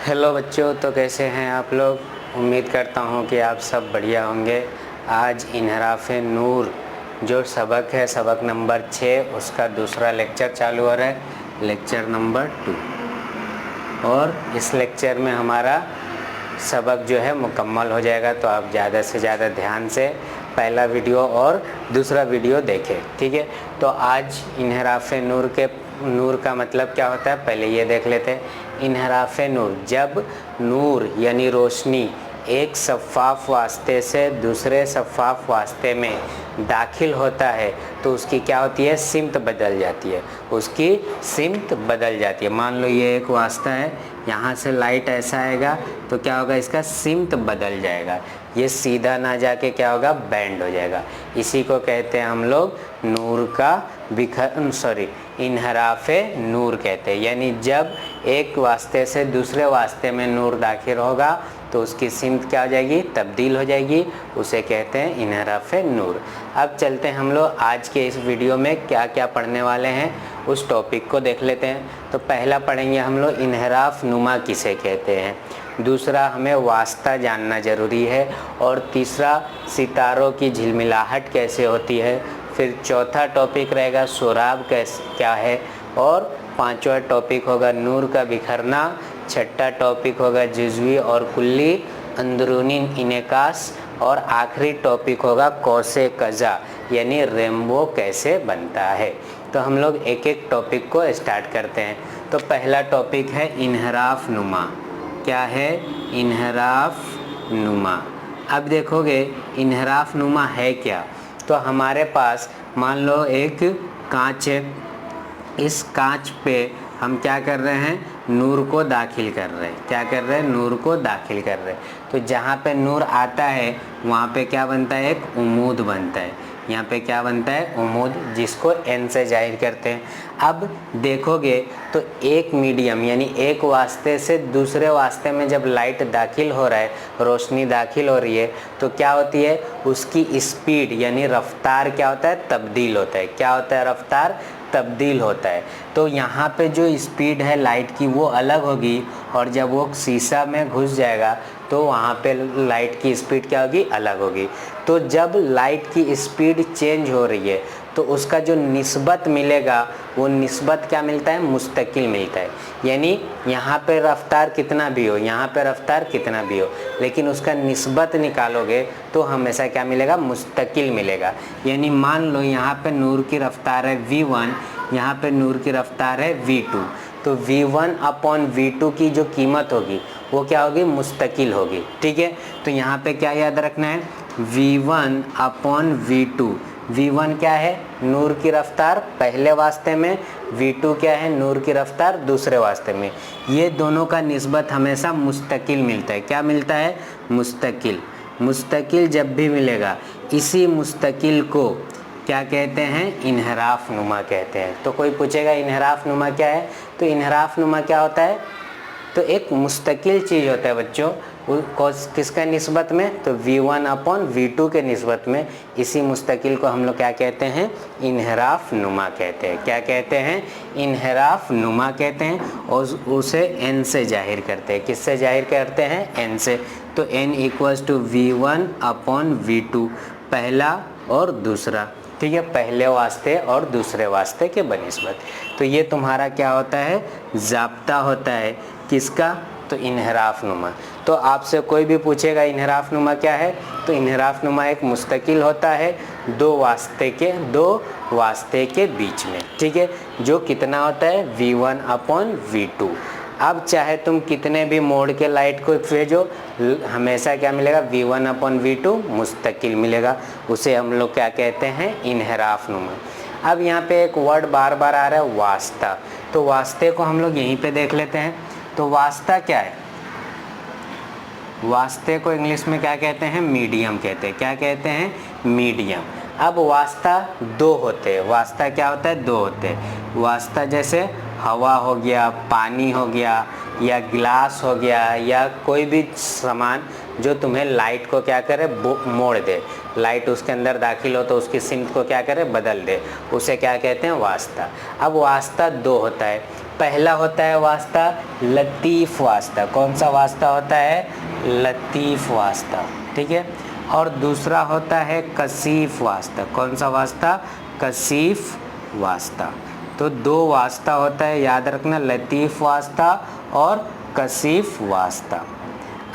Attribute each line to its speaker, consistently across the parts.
Speaker 1: Hello बच्चों, तो कैसे हैं आप लोग। उम्मीद करता हूं कि आप सब बढ़िया होंगे। आज इन्हराफ़ नूर जो सबक है, सबक नंबर 6, उसका दूसरा लेक्चर चालू हो रहा है, लेक्चर नंबर 2। और इस लेक्चर में हमारा सबक जो है मुकम्मल हो जाएगा। तो आप ज़्यादा से ज़्यादा ध्यान से पहला वीडियो और दूसरा वीडियो देखें, ठीक है। तो आज इन्हराफ़ नूर का मतलब क्या होता है, पहले ये देख लेते हैं। इन्हराफ़ नूर, जब नूर यानी रोशनी एक शफ़ाफ़ वास्ते से दूसरे शफ़ाफ़ वास्ते में दाखिल होता है तो उसकी क्या होती है, सिमत बदल जाती है। उसकी सिमत बदल जाती है। मान लो ये एक वास्ता है, यहाँ से लाइट ऐसा आएगा तो क्या होगा, इसका सिमत बदल जाएगा। ये सीधा ना जाके क्या होगा, बैंड हो जाएगा। इसी को कहते हैं हम लोग नूर का इन्हराफ़ नूर कहते हैं। यानी जब एक वास्ते से दूसरे वास्ते में नूर दाखिल होगा तो उसकी सिमत क्या हो जाएगी, तब्दील हो जाएगी। उसे कहते हैं इन्हराफ़ नूर। अब चलते हैं हम लोग आज के इस वीडियो में क्या क्या पढ़ने वाले हैं, उस टॉपिक को देख लेते हैं। तो पहला पढ़ेंगे हम लोग इन्हराफ़ नुमा किसे कहते हैं। दूसरा, हमें वास्ता जानना ज़रूरी है। और तीसरा, सितारों की झिलमिलाहट कैसे होती है। फिर चौथा टॉपिक रहेगा सोराब क्या है। और पांचवा टॉपिक होगा नूर का बिखरना। छठा टॉपिक होगा जुज़वी और कुल्ली अंदरूनी इनेकास। और आखिरी टॉपिक होगा कौसे कज़ा यानी रेम्बो कैसे बनता है। तो हम लोग एक एक टॉपिक को स्टार्ट करते हैं। तो पहला टॉपिक है इन्हराफ़ नुमा। क्या है, इन्हराफ़ नुमा। अब देखोगे इन्हराफ़ नुमा है क्या। तो हमारे पास मान लो एक कांच है, इस कांच पे हम क्या कर रहे हैं, नूर को दाखिल कर रहे हैं। क्या कर रहे हैं, नूर को दाखिल कर रहे हैं। तो जहाँ पे नूर आता है वहाँ पे क्या बनता है, एक उमूद बनता है। यहाँ पे क्या बनता है, उमूद, जिसको एन से जाहिर करते हैं। अब देखोगे तो एक मीडियम यानी एक वास्ते से दूसरे वास्ते में जब लाइट दाखिल हो रहा है, रोशनी दाखिल हो रही है, तो क्या होती है, उसकी स्पीड यानी रफ्तार क्या होता है, तब्दील होता है। क्या होता है, रफ्तार तब्दील होता है। तो यहाँ पे जो स्पीड है लाइट की वो अलग होगी, और जब वो शीशा में घुस जाएगा तो वहाँ पे लाइट की स्पीड क्या होगी, अलग होगी। तो जब लाइट की स्पीड चेंज हो रही है तो उसका जो निस्बत मिलेगा वो निस्बत क्या मिलता है, मुस्तकिल मिलता है। यानी यहाँ पे रफ्तार कितना भी हो, यहाँ पे रफ्तार कितना भी हो, लेकिन उसका निस्बत निकालोगे तो हमेशा क्या मिलेगा, मुस्तकिल मिलेगा। यानी मान लो यहाँ पे नूर की रफ्तार है v1, यहाँ पे नूर की रफ्तार है v2। तो v1/v2 की जो कीमत होगी वो क्या होगी, मुस्तकिल होगी। ठीक है। तो यहाँ पे क्या याद रखना है, v1/v2। v1 क्या है, नूर की रफ्तार पहले वास्ते में, v2 क्या है, नूर की रफ्तार दूसरे वास्ते में। ये दोनों का निस्बत हमेशा मुस्तकिल मिलता है। क्या मिलता है, मुस्तकिल। मुस्तकिल जब भी मिलेगा, इसी मुस्तकिल को क्या कहते हैं, इन्हराफ़ नुमा कहते हैं। तो कोई पूछेगा इन्हराफ़ नुमा क्या है, तो इन्हराफ़ नुमा क्या होता है, तो एक मुस्तकिल चीज़ होता है बच्चों, किसका निस्बत में, तो v1/v2 के निस्बत में। इसी मुस्तकिल को हम लोग क्या कहते हैं, इन्हराफ़ नुमा कहते हैं। क्या कहते हैं, इन्हराफ़ नुमा कहते हैं। और उसे n से जाहिर करते हैं। किससे जाहिर करते हैं, n से। तो n = v1/v2, पहला और दूसरा। ठीक है, पहले वास्ते और दूसरे वास्ते के बनिस्बत। तो ये तुम्हारा क्या होता है, ज़ाब्ता होता है किसका, तो इन्हराफ़ नुमा। तो आपसे कोई भी पूछेगा इन्हराफ़ नुमा क्या है, तो इन्हराफ़ नुमा एक मुस्तकिल होता है दो वास्ते के बीच में। ठीक है, जो कितना होता है, v1/v2। अब चाहे तुम कितने भी मोड़ के लाइट को भेजो, हमेशा क्या मिलेगा, v1/v2 मुस्तकिल मिलेगा। उसे हम लोग क्या कहते हैं, इन्हराफ़ नुमा। अब यहाँ पे एक वर्ड बार बार आ रहा है, वास्ता। तो वास्ते को हम लोग यहीं पे देख लेते हैं। तो वास्ता क्या है, वास्ते को इंग्लिश में क्या कहते हैं, मीडियम कहते हैं। क्या कहते हैं, मीडियम। अब वास्ता दो होते हैं। वास्ता क्या होता है, दो होते हैं। वास्ता जैसे हवा हो गया, पानी हो गया, या गिलास हो गया, या कोई भी सामान जो तुम्हें लाइट को क्या करे, मोड़ दे। लाइट उसके अंदर दाखिल हो तो उसकी सिमत को क्या करे, बदल दे। उसे क्या कहते हैं, वास्ता। अब वास्ता दो होता है। पहला होता है वास्ता लतीफ़ वास्ता। कौन सा वास्ता होता है? लतीफ़ वास्ता, ठीक है। और दूसरा होता है कसीफ़ वास्ता। कौन सा वास्ता? कसीफ़ वास्ता। तो दो वास्ता होता है, याद रखना, लतीफ़ वास्ता और कसीफ़ वास्ता।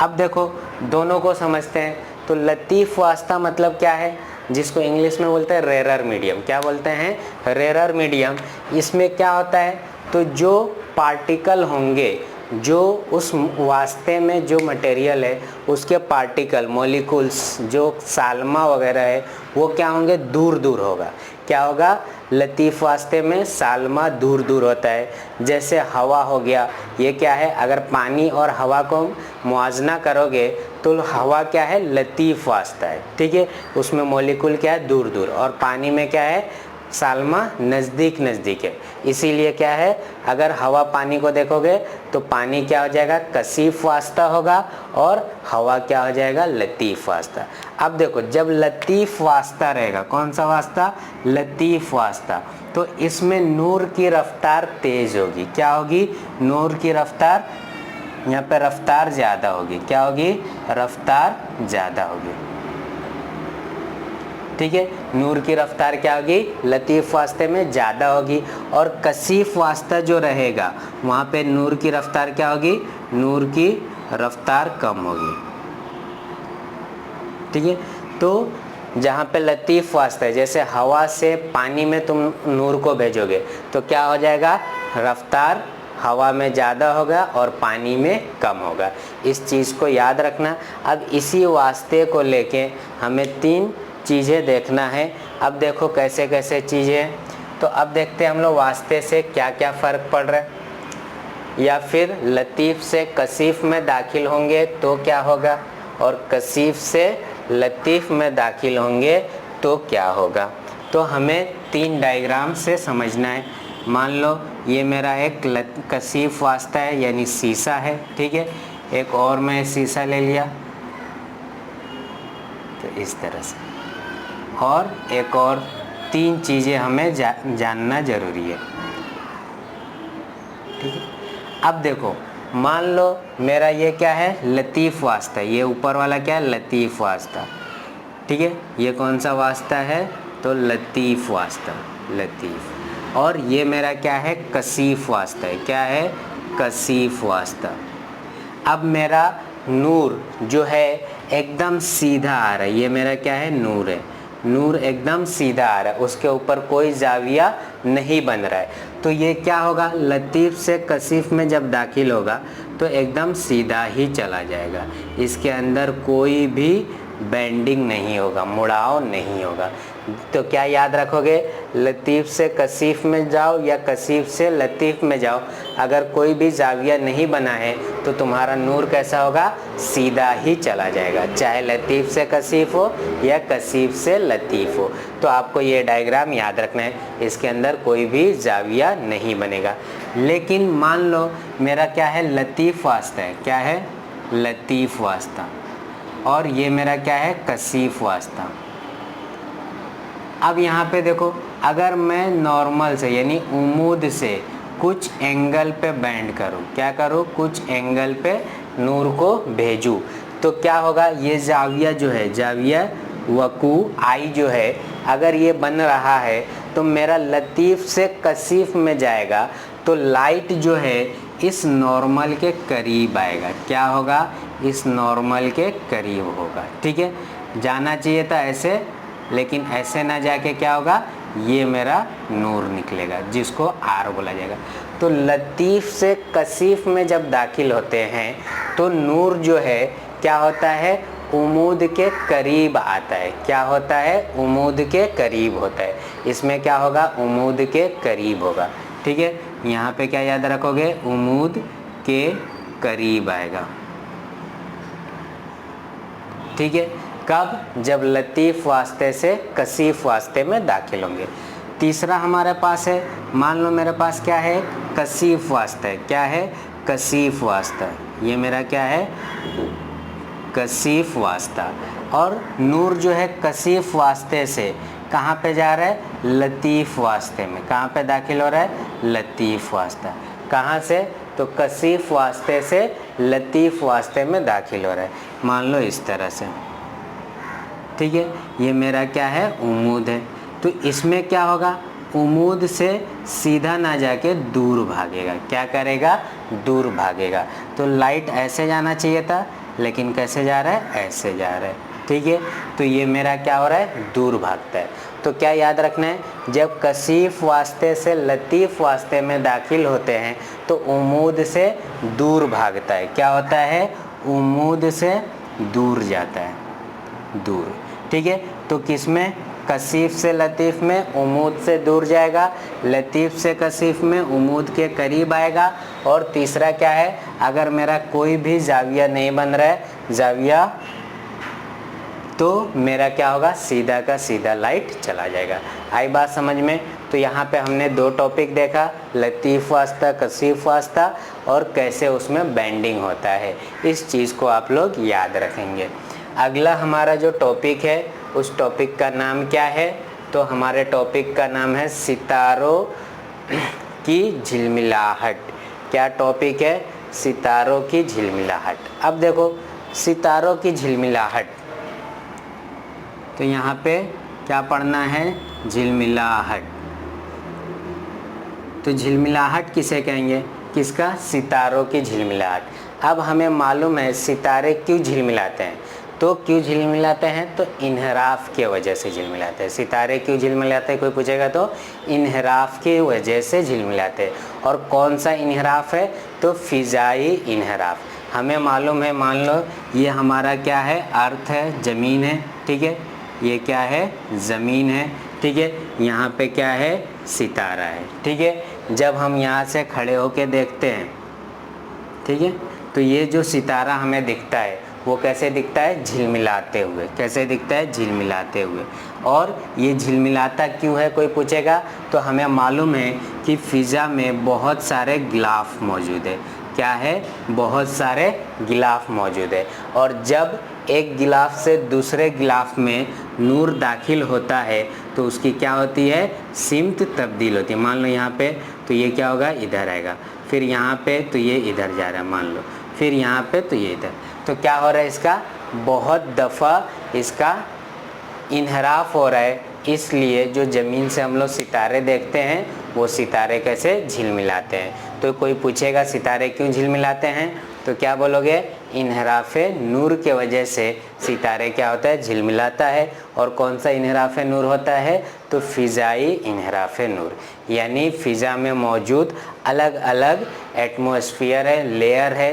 Speaker 1: अब देखो दोनों को समझते हैं। तो लतीफ़ वास्ता मतलब क्या है? जिसको इंग्लिश में बोलते हैं रेरर मीडियम। क्या बोलते हैं? Rarer medium. इसमें क्या होता है? तो जो पार्टिकल होंगे, जो उस वास्ते में जो मटेरियल है उसके पार्टिकल, मॉलिक्यूल्स, जो साल्मा वगैरह है, वो क्या होंगे? दूर दूर होगा। क्या होगा? लतीफ़ वास्ते में साल्मा दूर दूर होता है। जैसे हवा हो गया, ये क्या है? अगर पानी और हवा को मुआवजा करोगे तो हवा क्या है? लतीफ़ वास्ता है, ठीक है। उसमें मॉलिक्यूल क्या है? दूर दूर। और पानी में क्या है? साल्मा नज़दीक नज़दीक है। इसीलिए क्या है? अगर हवा पानी को देखोगे तो पानी क्या हो जाएगा? कसीफ़ वास्ता होगा और हवा क्या हो जाएगा? लतीफ़ वास्ता। अब देखो जब लतीफ़ वास्ता रहेगा, कौन सा वास्ता? लतीफ़ वास्ता, तो इसमें नूर की रफ्तार तेज़ होगी। क्या होगी? नूर की रफ्तार, यहाँ पे रफ्तार ज़्यादा होगी। क्या होगी? रफ्तार ज़्यादा होगी, ठीक है। नूर की रफ्तार क्या होगी? लतीफ़ वास्ते में ज़्यादा होगी। और कसीफ़ वास्ता जो रहेगा वहाँ पे नूर की रफ्तार क्या होगी? नूर की रफ्तार कम होगी, ठीक है। तो जहाँ पे लतीफ़ वास्ता है, जैसे हवा से पानी में तुम नूर को भेजोगे तो क्या हो जाएगा? रफ्तार हवा में ज़्यादा होगा और पानी में कम होगा। इस चीज़ को याद रखना। अब इसी वास्ते को लेके हमें तीन चीज़ें देखना है। अब देखो कैसे कैसे चीज़ें। तो अब देखते हैं हम लोग वास्ते से क्या क्या फ़र्क पड़ रहा है। या फिर लतीफ़ से कसीफ़ में दाखिल होंगे तो क्या होगा, और कसीफ़ से लतीफ़ में दाखिल होंगे तो क्या होगा। तो हमें तीन डायग्राम से समझना है। मान लो ये मेरा एक कसीफ़ वास्ता है, यानी शीशा है, ठीक है। एक और मैं शीशा ले लिया, तो इस तरह से। और एक और तीन चीज़ें हमें जानना ज़रूरी है, ठीक है। अब देखो मान लो मेरा ये क्या है? लतीफ़ वास्ता। ये ऊपर वाला क्या है? लतीफ़ वास्ता, ठीक है। ये कौन सा वास्ता है? तो लतीफ़ वास्ता, लतीफ़। और ये मेरा क्या है? कसीफ़ वास्ता है। क्या है? कसीफ़ वास्ता। अब मेरा नूर जो है एकदम सीधा आ रहा है। ये मेरा क्या है? नूर है। नूर एकदम सीधा आ रहा है, उसके ऊपर कोई जाविया नहीं बन रहा है। तो ये क्या होगा? लतीफ़ से कसीफ़ में जब दाखिल होगा तो एकदम सीधा ही चला जाएगा। इसके अंदर कोई भी बेंडिंग नहीं होगा, मुड़ाव नहीं होगा। तो क्या याद रखोगे? लतीफ़ से कसीफ़ में जाओ या कसीफ़ से लतीफ़ में जाओ, अगर कोई भी जाविया नहीं बना है तो तुम्हारा नूर कैसा होगा? सीधा ही चला जाएगा, चाहे लतीफ़ से कसीफ़ हो या कसीफ़ से लतीफ़ हो। तो आपको ये डायग्राम याद रखना है, इसके अंदर कोई भी जाविया नहीं बनेगा। लेकिन मान लो मेरा क्या है? लतीफ़ वास्ता है। क्या है? लतीफ़ वास्ता। और ये मेरा क्या है? कसीफ़ वास्ता। अब यहाँ पे देखो, अगर मैं नॉर्मल से यानी उम्मूद से कुछ एंगल पे बेंड करूँ, क्या करूँ? कुछ एंगल पे नूर को भेजूँ, तो क्या होगा? ये जाविया जो है, जाविया वकू आई जो है, अगर ये बन रहा है तो मेरा लतीफ़ से कसीफ़ में जाएगा तो लाइट जो है इस नॉर्मल के करीब आएगा। क्या होगा? इस नॉर्मल के करीब होगा, ठीक है। जाना चाहिए था ऐसे, लेकिन ऐसे ना जाके क्या होगा? ये मेरा नूर निकलेगा, जिसको आर बोला जाएगा। तो लतीफ़ से कसीफ़ में जब दाखिल होते हैं तो नूर जो है क्या होता है? उम्मूद के करीब आता है। क्या होता है? उम्मूद के करीब होता है। इसमें क्या होगा? उम्मूद के करीब होगा, ठीक है। यहाँ पे क्या याद रखोगे? उम्मूद के करीब आएगा, ठीक है। कब? जब लतीफ़ वास्ते से कसीफ़ वास्ते में दाखिल होंगे। तीसरा हमारे पास है, मान लो मेरे पास क्या है? कसीफ़ वास्ता है। क्या है? कसीफ़ वास्ता। ये मेरा क्या है? कसीफ़ वास्ता। और नूर जो है कसीफ़ वास्ते से कहाँ पे जा रहा है? लतीफ़ वास्ते में। कहाँ पे दाखिल हो रहा है? लतीफ़ वास्ता। कहाँ से? तो कसीफ वास्ते से लतीफ़ वास्ते में दाखिल हो रहा है, मान लो इस तरह से, ठीक है। ये मेरा क्या है? उम्मूद है। तो इसमें क्या होगा? उम्मूद से सीधा ना जाके दूर भागेगा। क्या करेगा? दूर भागेगा। तो लाइट ऐसे जाना चाहिए था, लेकिन कैसे जा रहा है? ऐसे जा रहा है, ठीक है। तो ये मेरा क्या हो रहा है? दूर भागता है। तो क्या याद रखना है? जब कसीफ वास्ते से लतीफ़ वास्ते में दाखिल होते हैं तो उम्मूद से दूर भागता है। क्या होता है? उम्मूद से दूर जाता है, दूर, ठीक है। तो किस में? कसीफ से लतीफ़ में उम्मूद से दूर जाएगा, लतीफ़ से कसीफ में उम्मूद के करीब आएगा। और तीसरा क्या है? अगर मेरा कोई भी जाविया नहीं बन रहा है, जाविया, तो मेरा क्या होगा? सीधा का सीधा लाइट चला जाएगा। आई बात समझ में? तो यहाँ पे हमने दो टॉपिक देखा, लतीफ़ वास्ता, कसीफ वास्ता, और कैसे उसमें बेंडिंग होता है। इस चीज़ को आप लोग याद रखेंगे। अगला हमारा जो टॉपिक है, उस टॉपिक का नाम क्या है? तो हमारे टॉपिक का नाम है सितारों की झिलमिलाहट। क्या टॉपिक है? सितारों की झिलमिलाहट। अब देखो, सितारों की झिलमिलाहट, तो यहाँ पे क्या पढ़ना है? झिलमिलाहट। तो झिलमिलाहट किसे कहेंगे? किसका? सितारों की झिलमिलाहट। अब हमें मालूम है सितारे क्यों झिलमिलाते हैं। तो क्यों झिलमिलाते हैं? तो इन्हराफ के वजह से झिलमिलाते हैं। सितारे क्यों झिलमिलाते हैं, कोई पूछेगा तो इन्हराफ की वजह से झिलमिलाते हैं। और कौन सा इन्हराफ है? तो फिजाई इन्हराफ। हमें मालूम है, मान लो ये हमारा क्या है? अर्थ है, ज़मीन है, ठीक है। ये क्या है? ज़मीन है, ठीक है। यहाँ पे क्या है? सितारा है, ठीक है। जब हम यहाँ से खड़े होके देखते हैं, ठीक है, तो ये जो सितारा हमें दिखता है वो कैसे दिखता है? झिलमिलाते हुए। कैसे दिखता है? झिलमिलाते हुए। और ये झिलमिलाता क्यों है, कोई पूछेगा तो हमें मालूम है कि फ़िज़ा में बहुत सारे गिलाफ मौजूद है। क्या है? बहुत सारे गिलाफ मौजूद है। और जब एक गिलाफ से दूसरे गिलाफ में नूर दाखिल होता है तो उसकी क्या होती है? सिमत तब्दील होती है। मान लो यहाँ पे, तो ये क्या होगा? इधर आएगा। फिर यहाँ पे तो ये इधर जा रहा है, मान लो। फिर यहाँ पे तो ये इधर। तो क्या हो रहा है? इसका बहुत दफ़ा इसका इन्हराफ हो रहा है। इसलिए जो ज़मीन से हम लोग सितारे देखते हैं वो सितारे कैसे झिलमिलाते हैं। तो कोई पूछेगा सितारे क्यों झिलमिलाते हैं, तो क्या बोलोगे? इन्हराफ नूर के वजह से सितारे क्या होता है? झिलमिलाता है। और कौन सा इन्हराफ नूर होता है? तो फ़िज़ाई इन्हराफ नूर, यानी फ़िज़ा में मौजूद अलग अलग एटमॉस्फेयर है, लेयर है,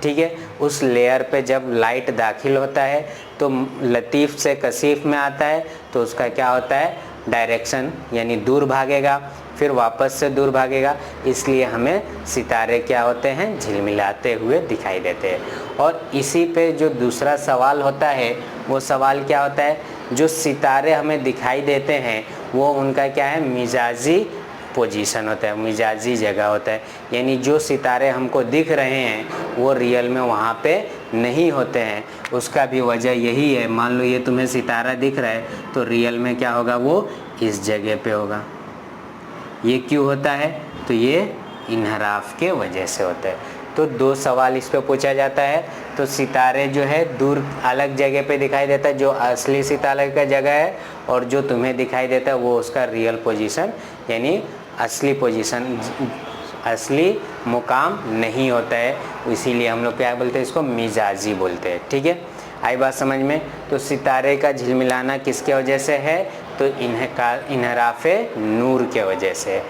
Speaker 1: ठीक है। उस लेयर पे जब लाइट दाखिल होता है तो लतीफ़ से कसीफ में आता है तो उसका क्या होता है? डायरेक्शन, यानी दूर भागेगा, फिर वापस से दूर भागेगा। इसलिए हमें सितारे क्या होते हैं? झिलमिलाते हुए दिखाई देते हैं। और इसी पे जो दूसरा सवाल होता है वो सवाल क्या होता है? जो सितारे हमें दिखाई देते हैं वो उनका क्या है? मिजाजी पोजीशन होता है, मिजाजी जगह होता है। यानी जो सितारे हमको दिख रहे हैं वो रियल में वहाँ पे नहीं होते हैं। उसका भी वजह यही है। मान लो ये तुम्हें सितारा दिख रहा है तो रियल में क्या होगा? वो इस जगह पे होगा। ये क्यों होता है? तो ये इन्हराफ के वजह से होता है। तो दो सवाल इस पे पूछा जाता है। तो सितारे जो है दूर अलग जगह पे दिखाई देता है, जो असली सितारे का जगह है, और जो तुम्हें दिखाई देता है वो उसका रियल पोजीशन, यानी असली पोजीशन, असली मुकाम नहीं होता है। इसीलिए हम लोग क्या बोलते हैं? इसको मिजाजी बोलते हैं, ठीक है। आई बात समझ में? तो सितारे का झिलमिलाना किसके वजह से है? तो इन्हराफ नूर के वजह से।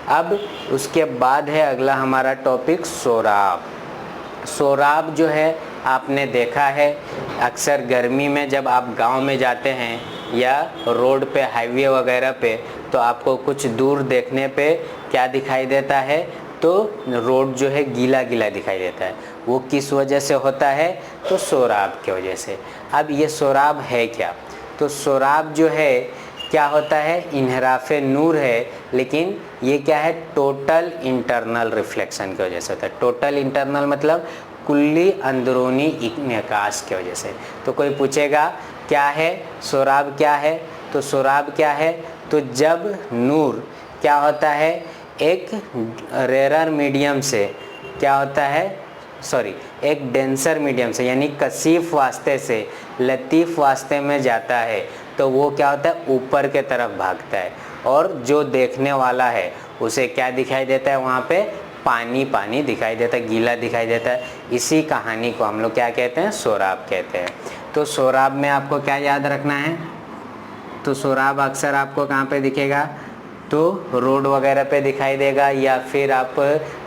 Speaker 1: अब उसके बाद है अगला हमारा टॉपिक सोराब। सोराब जो है आपने देखा है अक्सर गर्मी में जब आप गांव में जाते हैं या रोड पे, हाईवे वगैरह पे, तो आपको कुछ दूर देखने पे क्या दिखाई देता है? तो रोड जो है गीला गीला दिखाई देता है। वो किस वजह से होता है? तो सोराब की वजह से। अब ये सोराब है क्या? तो सोराब जो है क्या होता है? इन्हराफ नूर है, लेकिन ये क्या है? टोटल इंटरनल रिफ्लेक्शन की वजह से होता है। टोटल इंटरनल मतलब कुल्ली अंदरूनी इन्कास की वजह से। तो कोई पूछेगा क्या है सोराब? क्या है? तो सोराब क्या है? तो जब नूर क्या होता है? एक रेयर मीडियम से क्या होता है, एक डेंसर मीडियम से यानी कसीफ वास्ते से लतीफ़ वास्ते में जाता है तो वो क्या होता है, ऊपर के तरफ भागता है, और जो देखने वाला है उसे क्या दिखाई देता है, वहाँ पे पानी पानी दिखाई देता है, गीला दिखाई देता है। इसी कहानी को हम लोग क्या कहते हैं, सोराब कहते हैं। तो सोराब में आपको क्या याद रखना है, तो सोराब अक्सर आपको कहाँ पे दिखेगा, तो रोड वगैरह पे दिखाई देगा, या फिर आप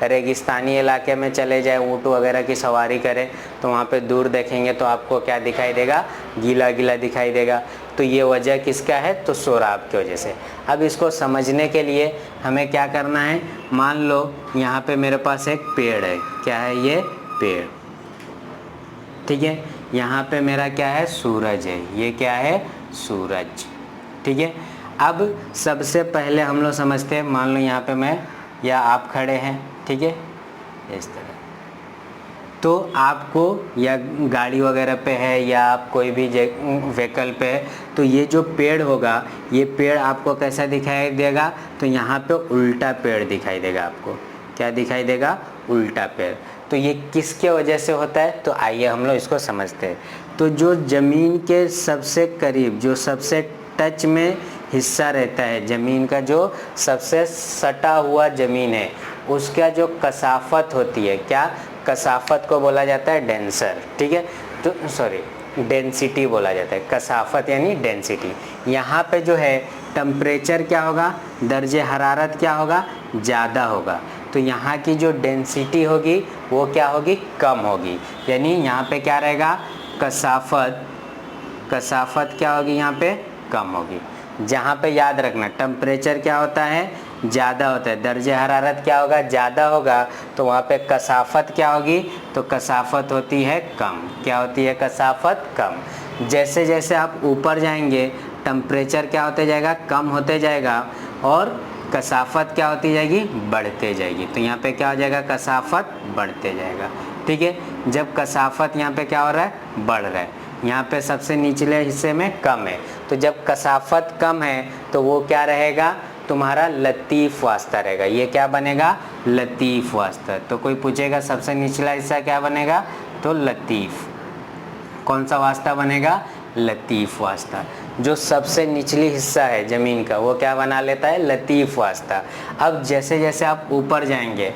Speaker 1: रेगिस्तानी इलाके में चले जाए, ऊँट वगैरह की सवारी करें तो वहाँ पे दूर देखेंगे तो आपको क्या दिखाई देगा, गीला गीला दिखाई देगा। तो ये वजह किसका है, तो सोराब की वजह से। अब इसको समझने के लिए हमें क्या करना है, मान लो यहाँ पे मेरे पास एक पेड़ है, क्या है ये, पेड़, ठीक है। यहाँ पे मेरा क्या है, सूरज है, ये क्या है, सूरज, ठीक है। अब सबसे पहले हम लोग समझते हैं, मान लो यहाँ पे मैं या आप खड़े हैं, ठीक है, इस तरह, तो आपको या गाड़ी वगैरह पे है या आप कोई भी व्हीकल पे है, तो ये जो पेड़ होगा, ये पेड़ आपको कैसा दिखाई देगा, तो यहाँ पे उल्टा पेड़ दिखाई देगा आपको, क्या दिखाई देगा, उल्टा पेड़। तो ये किसके वजह से होता है, तो आइए हम लोग इसको समझते हैं। तो जो ज़मीन के सबसे करीब, जो सबसे टच में हिस्सा रहता है, ज़मीन का जो सबसे सटा हुआ ज़मीन है, उसका जो कसाफत होती है, क्या, कसाफत को बोला जाता है डेंसर, ठीक है। तो डेंसिटी बोला जाता है, कसाफत यानी डेंसिटी। यहाँ पे जो है टेम्परेचर क्या होगा, दर्जे हरारत क्या होगा, ज़्यादा होगा, तो यहाँ की जो डेंसिटी होगी वो क्या होगी, कम होगी, यानी यहाँ पे क्या रहेगा, कसाफत क्या होगी, यहाँ पे कम होगी। जहाँ पे याद रखना टेम्परेचर क्या होता है, ज़्यादा होता है, दर्जे हरारत क्या होगा, ज़्यादा होगा, तो वहाँ पे कसाफत क्या होगी, तो कसाफत होती है कम, क्या होती है, कसाफत कम। जैसे जैसे आप ऊपर जाएंगे टेम्परेचर क्या होते जाएगा, कम होते जाएगा, और कसाफत क्या होती जाएगी, बढ़ते जाएगी। तो यहाँ पे क्या हो जाएगा, कसाफत बढ़ते जाएगा, ठीक है। जब कसाफत यहाँ पे क्या हो रहा है, बढ़ रहा है, यहाँ पे सबसे निचले हिस्से में कम है, तो जब कसाफत कम है तो वो क्या रहेगा, तुम्हारा लतीफ़ वास्ता रहेगा, ये क्या बनेगा, लतीफ़ वास्ता। तो कोई पूछेगा सबसे निचला हिस्सा क्या बनेगा, तो लतीफ़, कौन सा वास्ता बनेगा, लतीफ़ वास्ता। जो सबसे निचली हिस्सा है ज़मीन का वो क्या बना लेता है, लतीफ़ वास्ता। अब जैसे जैसे आप ऊपर जाएंगे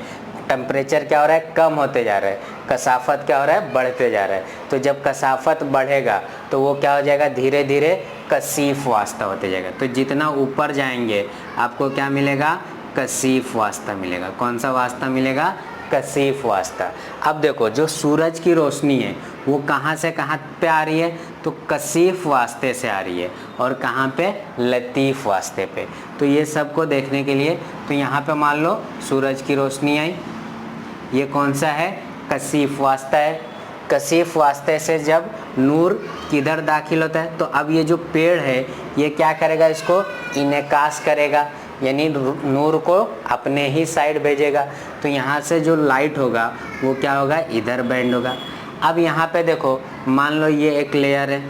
Speaker 1: टेम्परेचर क्या हो रहा है, कम होते जा रहा है, कसाफत क्या हो रहा है, बढ़ते जा रहा है। तो जब कसाफत बढ़ेगा तो वो क्या हो जाएगा, धीरे धीरे कसीफ वास्ता होते जाएगा। तो जितना ऊपर जाएंगे आपको क्या मिलेगा, कसीफ वास्ता मिलेगा। कौन सा वास्ता मिलेगा, कसीफ वास्ता। अब देखो जो सूरज की रोशनी है वो कहाँ से कहाँ पे आ रही है, तो कसीफ वास्ते से आ रही है, और कहाँ पे, लतीफ़ वास्ते पे। तो ये सबको देखने के लिए, तो यहाँ पे मान लो सूरज की रोशनी आई, ये कौन सा है, कसीफ वास्ता है। कसीफ वास्ते से जब नूर किधर दाखिल होता है, तो अब ये जो पेड़ है ये क्या करेगा, इसको इनेकास करेगा, यानी नूर को अपने ही साइड भेजेगा। तो यहाँ से जो लाइट होगा वो क्या होगा, इधर बेंड होगा। अब यहाँ पे देखो, मान लो ये एक लेयर है,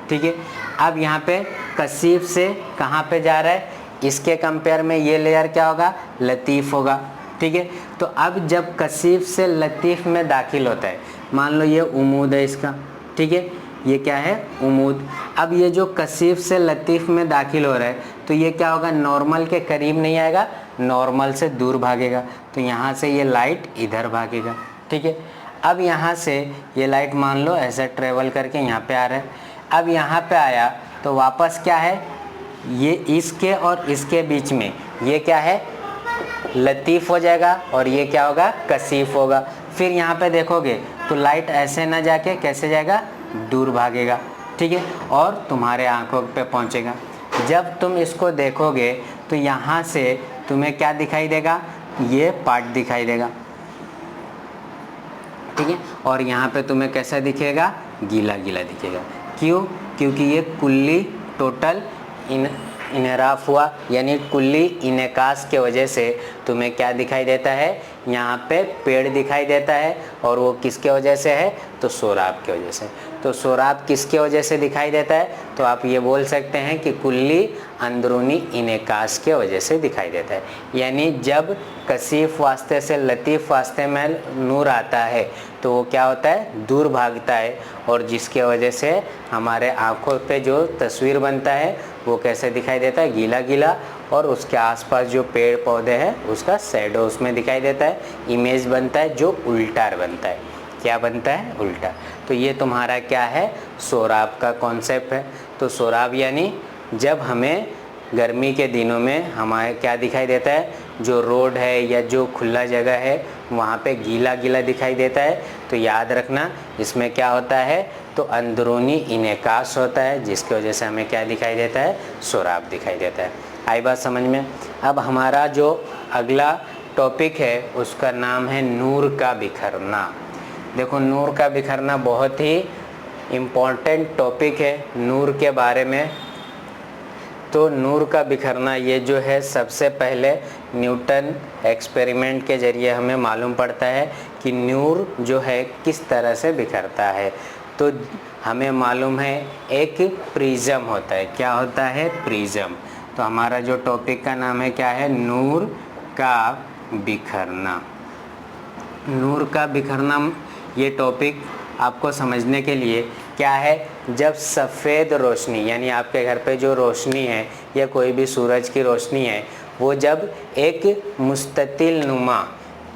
Speaker 1: ठीक है। अब यहाँ पे कसीफ से कहाँ पे जा रहा है, इसके कंपेयर में ये लेयर क्या होगा, लतीफ़ होगा, ठीक है। तो अब जब कसीफ से लतीफ़ में दाखिल होता है, मान लो ये उमूद है इसका, ठीक है, ये क्या है, उमूद। अब ये जो कसीफ से लतीफ़ में दाखिल हो रहा है तो ये क्या होगा, नॉर्मल के करीब नहीं आएगा, नॉर्मल से दूर भागेगा। तो यहाँ से ये लाइट इधर भागेगा, ठीक है। अब यहाँ से ये लाइट मान लो ऐसे ट्रेवल करके यहाँ पे आ रहा है। अब यहाँ पे आया तो वापस क्या है, ये इसके और इसके बीच में ये क्या है, लतीफ़ हो जाएगा, और ये क्या होगा, कसीफ होगा। फिर यहाँ पे देखोगे तो लाइट ऐसे ना जाके कैसे जाएगा, दूर भागेगा, ठीक है, और तुम्हारे आंखों पे पहुँचेगा। जब तुम इसको देखोगे तो यहाँ से तुम्हें क्या दिखाई देगा, ये पार्ट दिखाई देगा, ठीक है, और यहाँ पे तुम्हें कैसा दिखेगा, गीला गीला दिखेगा। क्यों, क्योंकि ये कुल्ली टोटल इनहराफ हुआ, यानी कुल्ली इनेकास के वजह से तुम्हें क्या दिखाई देता है, यहाँ पे पेड़ दिखाई देता है, और वो किसके वजह से है, तो सोराब की वजह से। तो सोराब किसके वजह से दिखाई देता है, तो आप ये बोल सकते हैं कि कुल्ली अंदरूनी इनेकास के वजह से दिखाई देता है। यानी जब कसीफ वास्ते से लतीफ़ वास्ते में नूर आता है तो वो क्या होता है, दूर भागता है, और जिसके वजह से हमारे आँखों पे जो तस्वीर बनता है वो कैसे दिखाई देता है, गीला गीला, और उसके आसपास जो पेड़ पौधे हैं उसका शैडो उसमें दिखाई देता है, इमेज बनता है जो उल्टा बनता है। क्या बनता है, उल्टा। तो ये तुम्हारा क्या है, सोराब का कॉन्सेप्ट है। तो सोराब यानी जब हमें गर्मी के दिनों में हमारे क्या दिखाई देता है, जो रोड है या जो खुला जगह है वहाँ पे गीला गीला दिखाई देता है, तो याद रखना इसमें क्या होता है, तो अंदरूनी इनेकास होता है, जिसकी वजह से हमें क्या दिखाई देता है, सोराब दिखाई देता है। आई बात समझ में। अब हमारा जो अगला टॉपिक है उसका नाम है नूर का बिखरना। देखो, नूर का बिखरना बहुत ही इम्पोर्टेंट टॉपिक है नूर के बारे में। तो नूर का बिखरना ये जो है सबसे पहले न्यूटन एक्सपेरिमेंट के ज़रिए हमें मालूम पड़ता है कि नूर जो है किस तरह से बिखरता है। तो हमें मालूम है एक प्रिज्म होता है। क्या होता है, प्रिज्म। तो हमारा जो टॉपिक का नाम है क्या है, नूर का बिखरना। नूर का बिखरना ये टॉपिक आपको समझने के लिए क्या है, जब सफ़ेद रोशनी यानी आपके घर पे जो रोशनी है या कोई भी सूरज की रोशनी है वो जब एक मुस्ततिल नुमा,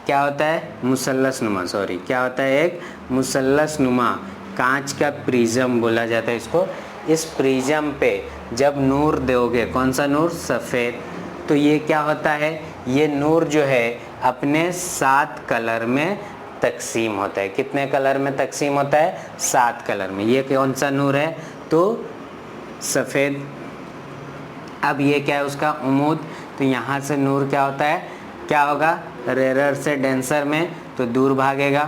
Speaker 1: क्या होता है, मुसल्लस नुमा, सॉरी क्या होता है, एक मुसल्लस नुमा कांच का प्रिज्म बोला जाता है इसको। इस प्रिज्म पे जब नूर दोगे, कौन सा नूर, सफ़ेद, तो ये क्या होता है, ये नूर जो है अपने 7 कलर में तकसीम होता है। कितने कलर में तकसीम होता है, 7 कलर में। ये कौन सा नूर है, तो सफ़ेद। अब ये क्या है उसका उमूद, तो यहाँ से नूर क्या होता है, क्या होगा, रेयर से डेंसर में, तो दूर भागेगा,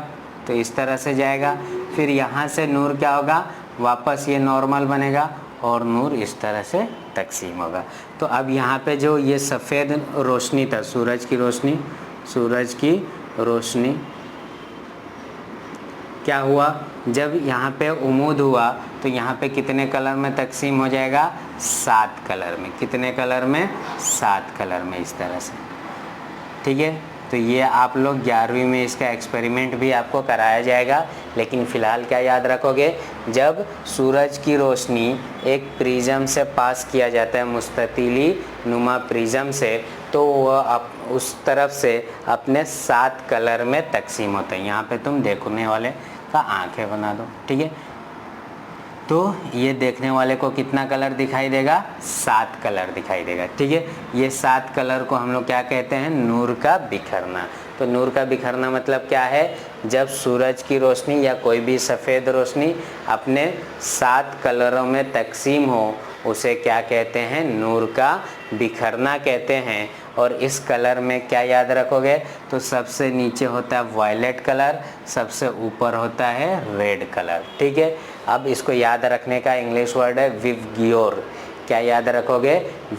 Speaker 1: तो इस तरह से जाएगा। फिर यहाँ से नूर क्या होगा, वापस ये नॉर्मल बनेगा और नूर इस तरह से तकसीम होगा। तो अब यहाँ पे जो ये सफ़ेद रोशनी था, सूरज की रोशनी, सूरज की रोशनी क्या हुआ, जब यहाँ पे उमूद हुआ तो यहाँ पे कितने कलर में तकसीम हो जाएगा, 7 कलर में। कितने कलर में, 7 कलर में, इस तरह से। ठीक है, तो ये आप लोग 11वीं में इसका एक्सपेरिमेंट भी आपको कराया जाएगा। लेकिन फ़िलहाल क्या याद रखोगे, जब सूरज की रोशनी एक प्रिज्म से पास किया जाता है, मुस्ततिली नुमा प्रिज्म से, तो वह उस तरफ से अपने 7 कलर में तकसीम होता है। यहाँ पे तुम देखने वाले का आंखें बना दो। ठीक है, तो ये देखने वाले को कितना कलर दिखाई देगा, 7 कलर दिखाई देगा। ठीक है, ये 7 कलर को हम लोग क्या कहते हैं, नूर का बिखरना। तो नूर का बिखरना मतलब क्या है, जब सूरज की रोशनी या कोई भी सफ़ेद रोशनी अपने 7 कलरों में तकसीम हो, उसे क्या कहते हैं, नूर का बिखरना कहते हैं। और इस कलर में क्या याद रखोगे, तो सबसे नीचे होता है वायलेट कलर, सबसे ऊपर होता है रेड कलर। ठीक है, अब इसको याद रखने का इंग्लिश वर्ड है विवगियोर। क्या याद रखोगे,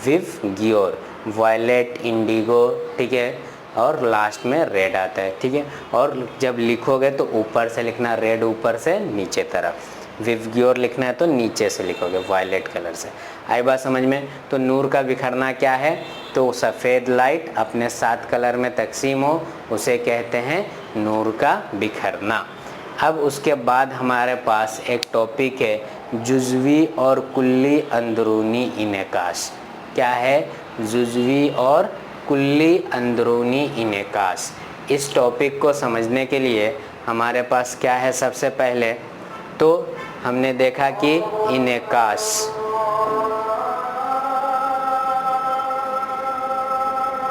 Speaker 1: विवगियोर, वायलेट, इंडिगो, ठीक है, और लास्ट में रेड आता है। ठीक है, और जब लिखोगे तो ऊपर से लिखना, रेड ऊपर से नीचे तरफ, विवगियोर लिखना है तो नीचे से लिखोगे वायलेट कलर से। आई बात समझ में। तो नूर का बिखरना क्या है, तो सफ़ेद लाइट अपने 7 कलर में तकसीम हो, उसे कहते हैं नूर का बिखरना। अब उसके बाद हमारे पास एक टॉपिक है जुज़वी और कुल्ली अंदरूनी इनेकास। क्या है, जुज़वी और कुल्ली अंदरूनी इनेकास। इस टॉपिक को समझने के लिए हमारे पास क्या है, सबसे पहले तो हमने देखा कि इनेकास,